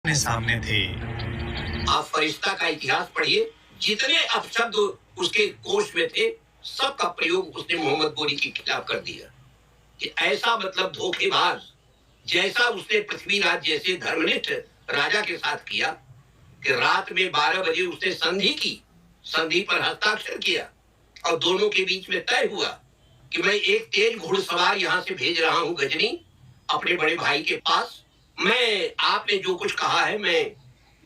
अपने सामने थे। आप फरिश्ता का इतिहास पढ़िए, जितने अपशब्द उसके कोश में थे, सबका प्रयोग उसने मोहम्मद गोरी के खिलाफ कर दिया कि ऐसा मतलब धोखेबाज, जैसा उसने पृथ्वीराज जैसे धर्मनिष्ठ राजा के साथ किया कि रात में 12 बजे उसने संधि की, संधि पर हस्ताक्षर किया और दोनों के बीच में तय हुआ कि मैं एक तेज घुड़सवार यहां से भेज रहा हूं गजनी अपने बड़े भाई के पास। मैं आपने जो कुछ कहा है, मैं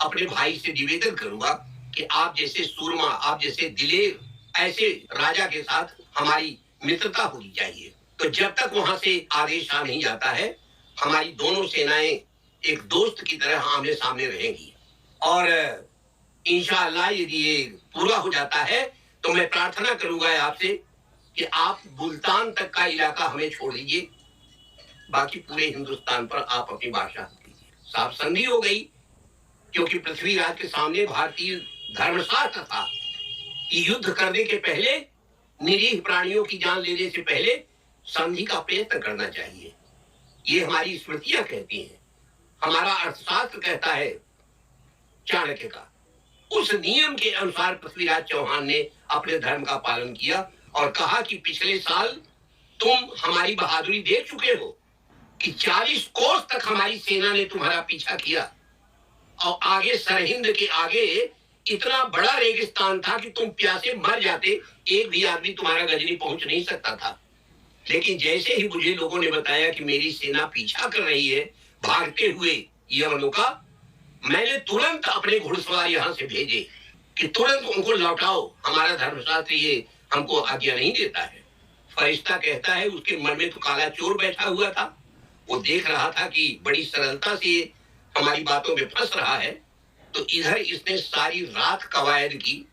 अपने भाई से निवेदन करूंगा कि आप जैसे सूरमा, आप जैसे दिलेर, ऐसे राजा के साथ हमारी मित्रता होनी चाहिए। तो जब तक वहां से आदेश आ नहीं जाता है, हमारी दोनों सेनाएं एक दोस्त की तरह आमने सामने रहेंगी। और इंशाअल्लाह यदि ये पूरा हो जाता है तो मैं प्रार्थना करूंगा आपसे कि आप मुल्तान तक का इलाका हमें छोड़ दीजिए, बाकी पूरे हिंदुस्तान पर आप अपनी बादशाह कीजिए। साफ संधि हो गई, क्योंकि पृथ्वीराज के सामने भारतीय धर्मशास्त्र था कि युद्ध करने के पहले, निरीह प्राणियों की जान लेने से पहले संधि का प्रयत्न करना चाहिए। ये हमारी स्मृतियां कहती हैं, हमारा अर्थशास्त्र कहता है चाणक्य का। उस नियम के अनुसार पृथ्वीराज चौहान ने अपने धर्म का पालन किया और कहा कि पिछले साल तुम हमारी बहादुरी देख चुके हो कि 40 कोस तक हमारी सेना ने तुम्हारा पीछा किया और आगे सरहिंद के आगे इतना बड़ा रेगिस्तान था कि तुम प्यासे मर जाते, एक भी आदमी तुम्हारा गजनी पहुंच नहीं सकता था। लेकिन जैसे ही मुझे लोगों ने बताया कि मेरी सेना पीछा कर रही है भागते हुए यमनों का, मैंने तुरंत अपने घुड़सवार यहां से भेजे कि तुरंत उनको लौटाओ। हमारा धर्मशास्त्र ये हमको आज्ञा नहीं देता है। फरिश्ता कहता है उसके मन में तो काला चोर बैठा हुआ था, वो देख रहा था कि बड़ी सरलता से हमारी बातों में फंस रहा है, तो इधर इसने सारी रात कवायद की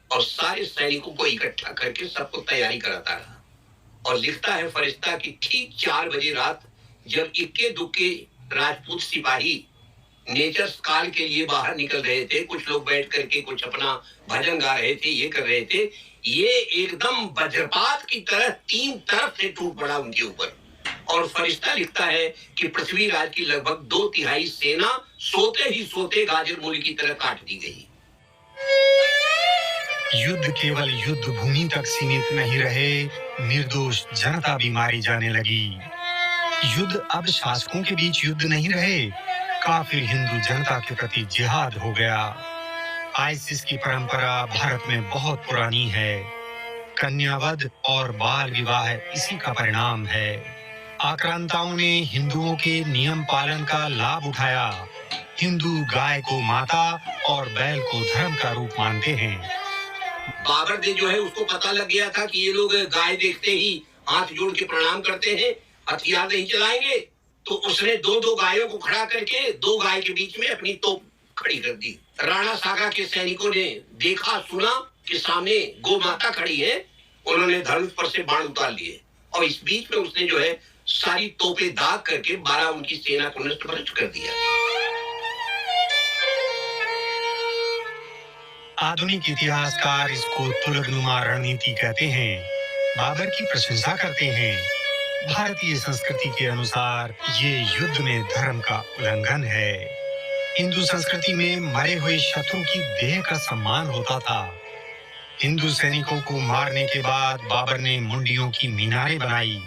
और सारे सैनिकों को इकट्ठा करके सबको तैयारी कराता रहा। और लिखता है फरिश्ता कि ठीक 4 बजे रात जब इक्के दुक्के राजपूत सिपाही नेचर्स काल के लिए बाहर निकल रहे थे, कुछ लोग बैठ करके कुछ अपना भजन गा रहे थे, ये कर रहे थे, ये एकदम वज्रपात की तरह 3 तरफ से टूट पड़ा उनके ऊपर। और फरिश्ता लिखता है कि पृथ्वीराज की लगभग 2/3 सेना सोते ही सोते गाजर मूली की तरह काट दी गई। युद्ध केवल युद्ध भूमि तक सीमित नहीं रहे, निर्दोष जनता भी मारी जाने लगी। युद्ध अब शासकों के बीच युद्ध नहीं रहे, काफिर हिंदू जनता के प्रति जिहाद हो गया। आईसिस की परंपरा भारत में बहुत पुरानी है। कन्यावध और बाल विवाह इसी का परिणाम है। आक्रांताओं ने हिंदुओं के नियम पालन का लाभ उठाया। हिंदू गाय को माता और बैल को धर्म का रूप मानते हैं। बाबर ने जो है उसको पता लग गया था कि ये लोग गाय देखते ही हाथ जोड़ के प्रणाम करते हैं, हथियार नहीं चलाएंगे, तो उसने 2-2 गायों को खड़ा करके 2 गाय के बीच में अपनी तोप खड़ी कर दी। राणा सागा के सैनिकों ने देखा सुना कि सामने गौ माता खड़ी है, उन्होंने धनुष पर से बाण उतार लिए और इस बीच में उसने जो है सारी तोपें दाग करके 12 उनकी सेना को नष्ट भ्रष्ट कर दिया। आधुनिक इतिहासकार इसको तुलगनुमा रणनीति कहते हैं। बाबर की प्रशंसा करते हैं। भारतीय संस्कृति के अनुसार ये युद्ध में धर्म का उल्लंघन है। हिंदू संस्कृति में मरे हुए शत्रु की देह का सम्मान होता था। हिंदू सैनिकों को मारने के बाद बाबर ने मुंडियों की मीनारें बनाई।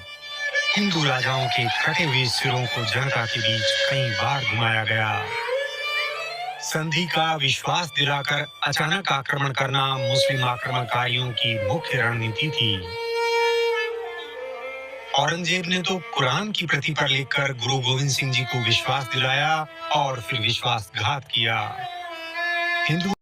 हिंदू राजाओं के कटे हुए सिरों को जनता के बीच कई बार घुमाया गया। संधि का विश्वास दिलाकर अचानक आक्रमण करना मुस्लिम आक्रमणकारियों की मुख्य रणनीति थी। औरंगजेब ने तो कुरान की प्रति पर लिखकर गुरु गोविंद सिंह जी को विश्वास दिलाया और फिर विश्वासघात किया। हिंदू